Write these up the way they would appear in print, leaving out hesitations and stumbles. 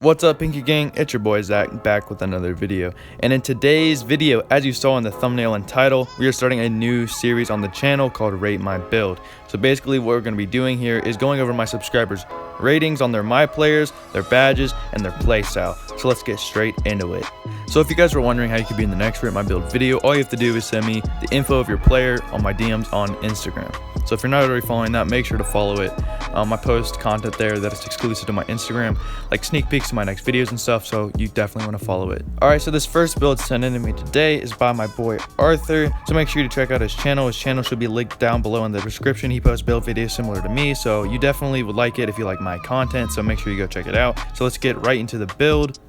What's up, Pinky Gang? It's your boy Zach, back with another video. And in today's video, as you saw in the thumbnail and title, we are starting a new series on the channel called Rate My Build. So basically what we're going to be doing here is going over my subscribers' ratings on their My Players, their badges, and their play style. So let's get straight into it. So if you guys were wondering how you could be in the next Rate My Build video, all you have to do is send me the info of your player on my DMs on Instagram. So if you're not already following that, make sure to follow it. I post content there that is exclusive to my Instagram, like sneak peeks to my next videos and stuff, so you definitely want to follow it. Alright, so this first build sent in to me today is by my boy Arthur, so make sure to check out his channel. His channel should be linked down below in the description. He posts build videos similar to me, so you definitely would like it if you like my content, so make sure you go check it out. So let's get right into the build.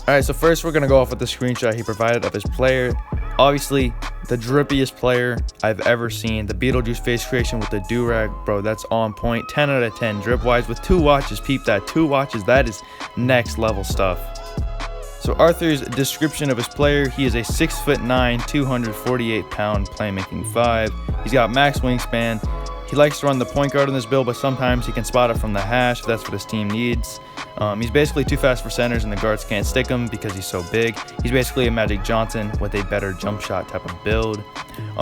Alright, so first we're going to go off with the screenshot he provided of his player. Obviously, the drippiest player I've ever seen. The Beetlejuice face creation with the do-rag, bro, that's on point. 10 out of 10 drip wise with 2 watches. Peep that, 2 watches, that is next level stuff. So Arthur's description of his player: he is a 6'9", 248 pound playmaking 5. He's got max wingspan. He likes to run the point guard in this build, but sometimes he can spot it from the hash if that's what his team needs. He's basically too fast for centers and the guards can't stick him because he's so big. He's basically a Magic Johnson with a better jump shot type of build.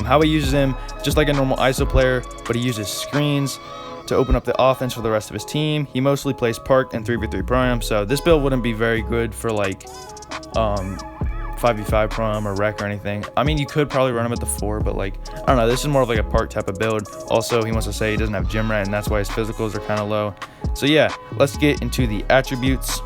How he uses him, just like a normal ISO player, but he uses screens to open up the offense for the rest of his team. He mostly plays Park and 3v3 Prime, so this build wouldn't be very good for like 5v5 Prime or Rec or anything. I mean, you could probably run him at the 4, but like, I don't know, this is more of like a Park type of build. Also, he wants to say he doesn't have gym rat, and that's why his physicals are kind of low. So yeah, let's get into the attributes.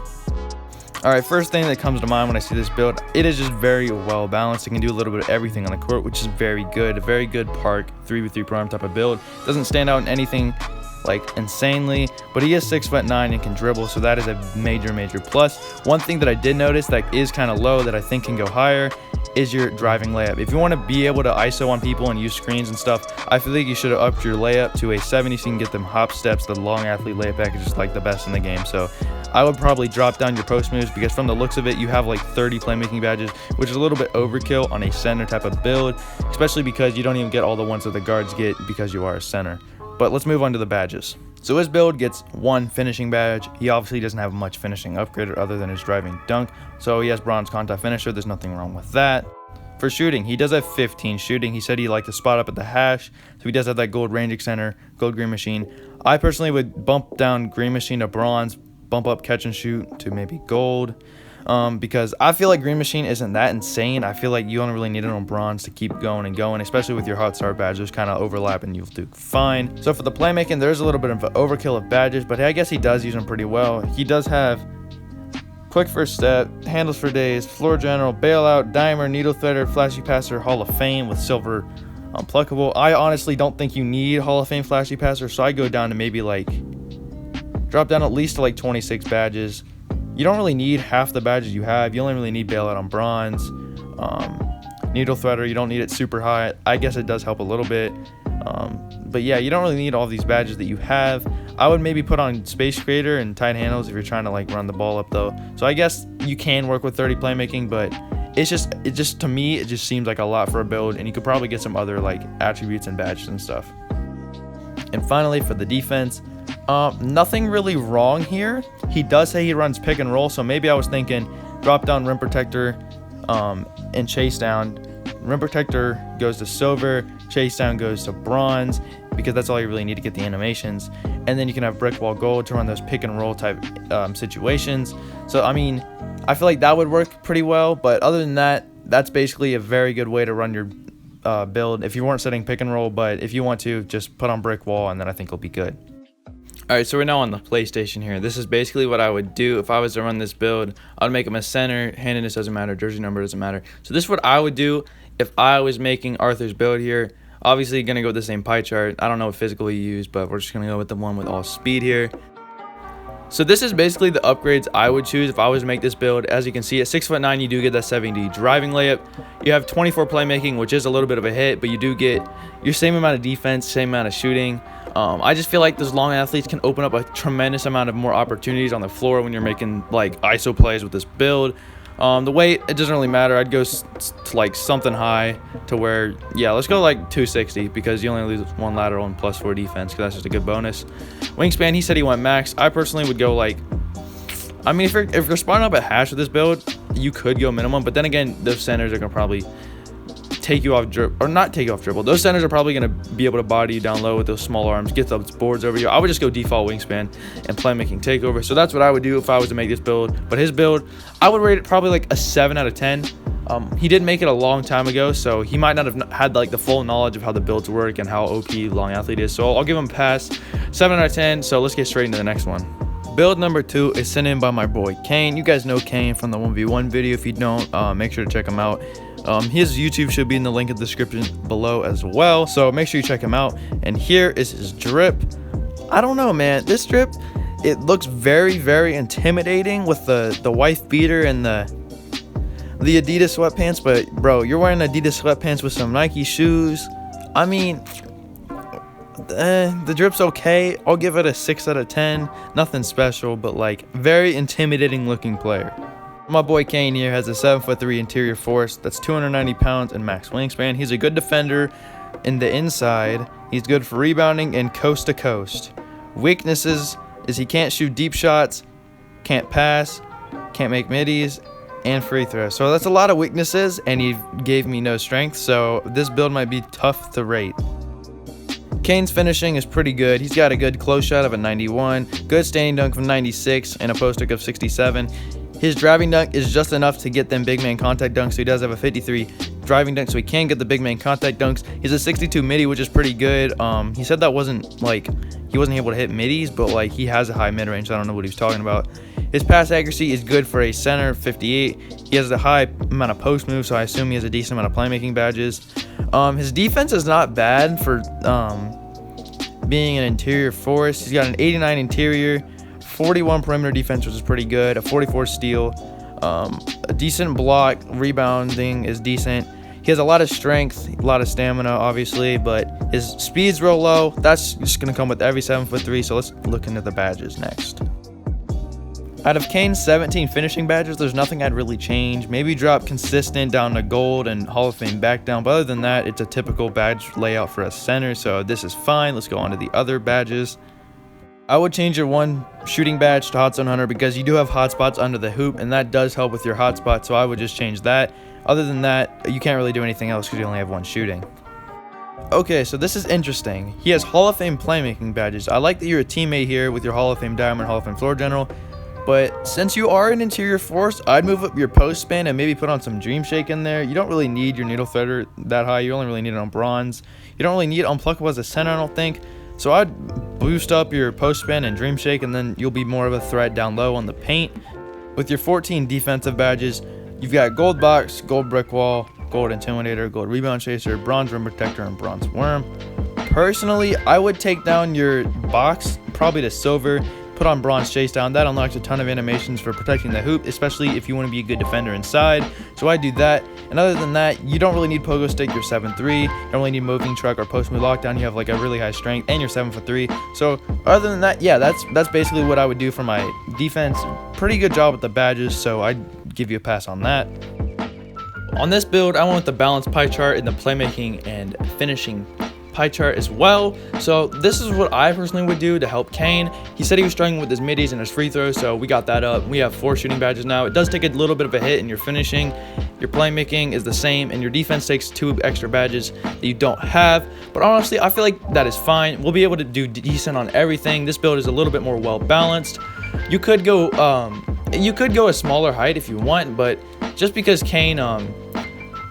Alright, first thing that comes to mind when I see this build, it is just very well balanced. It can do a little bit of everything on the court, which is very good. A very good Park 3v3 Prime type of build. Doesn't stand out in anything like insanely, but he is 6'9" and can dribble, so that is a major plus. One thing that I did notice that is kind of low that I think can go higher is your driving layup. If you want to be able to ISO on people and use screens and stuff, I feel like you should have upped your layup to a 70 so you can get them hop steps. The long athlete layup package is like the best in the game, so I would probably drop down your post moves, because from the looks of it, you have like 30 playmaking badges, which is a little bit overkill on a center type of build, especially because you don't even get all the ones that the guards get because you are a center. But let's move on to the badges. So his build gets 1 finishing badge. He obviously doesn't have much finishing upgraded other than his driving dunk, so he has bronze contact finisher. There's nothing wrong with that. For shooting, he does have 15 shooting. He said he liked to spot up at the hash, so he does have that gold range extender, gold green machine. I personally would bump down green machine to bronze, bump up catch and shoot to maybe gold, because I feel like green machine isn't that insane. I feel like you don't really need it on bronze to keep going and going, especially with your hot start badges kind of overlap and you'll do fine. So for the playmaking, there's a little bit of an overkill of badges, but I guess he does use them pretty well. He does have quick first step, handles for days, floor general, bailout, dimer, needle threader, flashy passer, Hall of Fame with silver unpluckable. I honestly don't think you need Hall of Fame flashy passer, so I go down to maybe like drop down at least to like 26 badges. You don't really need half the badges you have. You only really need bailout on bronze. Needle threader, you don't need it super high. I guess it does help a little bit. But yeah, you don't really need all these badges that you have. I would maybe put on space creator and tight handles if you're trying to like run the ball up though. So I guess you can work with 30 playmaking, but it just to me, it just seems like a lot for a build, and you could probably get some other like attributes and badges and stuff. And finally, for the defense, nothing really wrong here. He does say he runs pick and roll, so maybe I was thinking drop down rim protector and chase down. Rim protector goes to silver, chase down goes to bronze, because that's all you really need to get the animations. And then you can have brick wall gold to run those pick and roll type situations. So I mean, I feel like that would work pretty well, but other than that, that's basically a very good way to run your build if you weren't setting pick and roll. But if you want to, just put on brick wall, and then I think it'll be good. Alright, so we're now on the PlayStation here. This is basically what I would do if I was to run this build. I would make him a center. Handedness doesn't matter. Jersey number doesn't matter. So this is what I would do if I was making Arthur's build here. Obviously, going to go with the same pie chart. I don't know what physical he used, but we're just going to go with the one with all speed here. So this is basically the upgrades I would choose if I was to make this build. As you can see, at 6'9", you do get that 70 driving layup. You have 24 playmaking, which is a little bit of a hit, but you do get your same amount of defense, same amount of shooting. I just feel like those long athletes can open up a tremendous amount of more opportunities on the floor when you're making like ISO plays with this build. The weight, it doesn't really matter. I'd go to like something high to where, yeah, let's go like 260, because you only lose 1 lateral and +4 defense, because that's just a good bonus. Wingspan, he said he went max. I personally would go like I mean, if you're spawning up a hash with this build, you could go minimum, but then again, those centers are gonna probably take you off dribble, or not take you off dribble. Those centers are probably gonna be able to body you down low with those small arms, get those boards over you. I would just go default wingspan and playmaking takeover. So that's what I would do if I was to make this build. But his build, I would rate it probably like a 7 out of 10. He did make it a long time ago, so he might not have had like the full knowledge of how the builds work and how OP long athlete is. So I'll give him a pass, 7 out of 10. So let's get straight into the next one. Build number 2 is sent in by my boy Kane. You guys know Kane from the 1v1 video. If you don't, make sure to check him out. His YouTube should be in the link in the description below as well, so make sure you check him out. And here is his drip. I don't know, man, this drip, it looks very, very intimidating with the wife beater and the Adidas sweatpants. But bro, you're wearing Adidas sweatpants with some Nike shoes. I mean, the drip's okay. I'll give it a 6 out of 10. Nothing special, but like very intimidating looking player. My boy Kane here has a 7'3" interior force that's 290 pounds and max wingspan. He's a good defender in the inside. He's good for rebounding and coast to coast. Weaknesses is he can't shoot deep shots, can't pass, can't make middies, and free throws. So that's a lot of weaknesses, and he gave me no strength, so this build might be tough to rate. Kane's finishing is pretty good. He's got a good close shot of a 91, good standing dunk of 96, and a post dunk of 67. His driving dunk is just enough to get them big man contact dunks, so he does have a 53 driving dunk, so he can get the big man contact dunks. He's a 62 midi, which is pretty good. He said that wasn't like he wasn't able to hit middies, but like he has a high mid range, so I don't know what he was talking about. His pass accuracy is good for a center, 58. He has a high amount of post move, so I assume he has a decent amount of playmaking badges. His defense is not bad for being an interior force. He's got an 89 interior, 41 perimeter defense, which is pretty good, a 44 steal, a decent block, rebounding is decent. He has a lot of strength, a lot of stamina, obviously, but his speed's real low. That's just going to come with every 7'3", so let's look into the badges next. Out of Kane's 17 finishing badges, there's nothing I'd really change. Maybe drop consistent down to gold and Hall of Fame back down, but other than that, it's a typical badge layout for a center, so this is fine. Let's go on to the other badges. I would change your one shooting badge to Hot Zone Hunter because you do have hotspots under the hoop, and that does help with your hotspot, so I would just change that. Other than that, you can't really do anything else because you only have one shooting. Okay, so this is interesting. He has Hall of Fame playmaking badges. I like that you're a teammate here with your Hall of Fame Diamond, Hall of Fame Floor General, but since you are an interior force, I'd move up your post span and maybe put on some Dream Shake in there. You don't really need your needle threader that high. You only really need it on bronze. You don't really need Unpluckable as a center, I don't think. So I'd boost up your post spin and Dream Shake, and then you'll be more of a threat down low on the paint. With your 14 defensive badges, you've got Gold Box, Gold Brick Wall, Gold Intimidator, Gold Rebound Chaser, Bronze Rim Protector, and Bronze Worm. Personally, I would take down your box probably to Silver, put on Bronze Shakedown. That unlocks a ton of animations for protecting the hoop, especially if you want to be a good defender inside. So I do that. And other than that, you don't really need Pogo Stick. You're 7'3". You don't really need Moving Truck or Post Move Lockdown. You have like a really high strength, and you're 7'3". So other than that, yeah, that's basically what I would do for my defense. Pretty good job with the badges, so I'd give you a pass on that. On this build, I went with the balanced pie chart in the playmaking and finishing pie chart as well. So this is what I personally would do to help Kane. He said he was struggling with his middies and his free throws, so we got that up. We have 4 shooting badges now. It does take a little bit of a hit in your finishing. Your playmaking is the same, and your defense takes 2 extra badges that you don't have. But honestly, I feel like that is fine. We'll be able to do decent on everything. This build is a little bit more well balanced. You could go a smaller height if you want, but just because Kane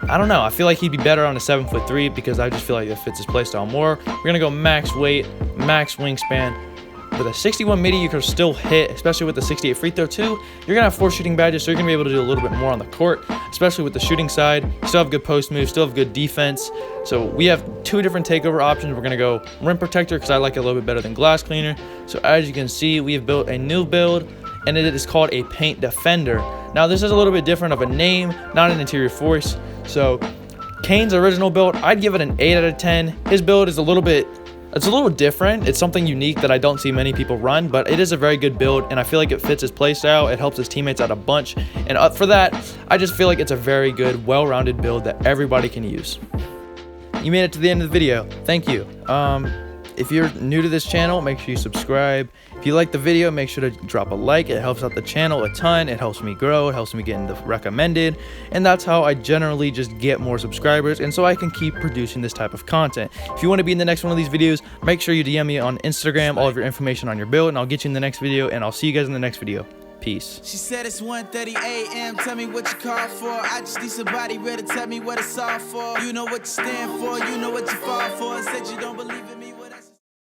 I don't know. I feel like he'd be better on a 7'3" because I just feel like it fits his playstyle more. We're going to go max weight, max wingspan. With a 61 midi, you can still hit, especially with the 68 free throw too. You're going to have 4 shooting badges, so you're going to be able to do a little bit more on the court, especially with the shooting side. You still have good post moves, still have good defense. So we have 2 different takeover options. We're going to go Rim Protector because I like it a little bit better than Glass Cleaner. So as you can see, we have built a new build, and it is called a Paint Defender. Now this is a little bit different of a name, not an interior force. So Kane's original build, I'd give it an 8 out of 10. His build is a little different. It's something unique that I don't see many people run, but it is a very good build, and I feel like it fits his playstyle. It helps his teammates out a bunch, and for that, I just feel like it's a very good, well-rounded build that everybody can use. You made it to the end of the video. Thank you. If you're new to this channel, make sure you subscribe. If you like the video, make sure to drop a like. It helps out the channel a ton. It helps me grow. It helps me get into recommended. And that's how I generally just get more subscribers, and so I can keep producing this type of content. If you want to be in the next one of these videos, make sure you DM me on Instagram all of your information on your build, and I'll get you in the next video, and I'll see you guys in the next video. Peace. She said it's 1:30 a.m. Tell me what you call for. I just need somebody real to tell me what it's all for. You know what you stand for, you know what you fall for. Said you don't believe in me.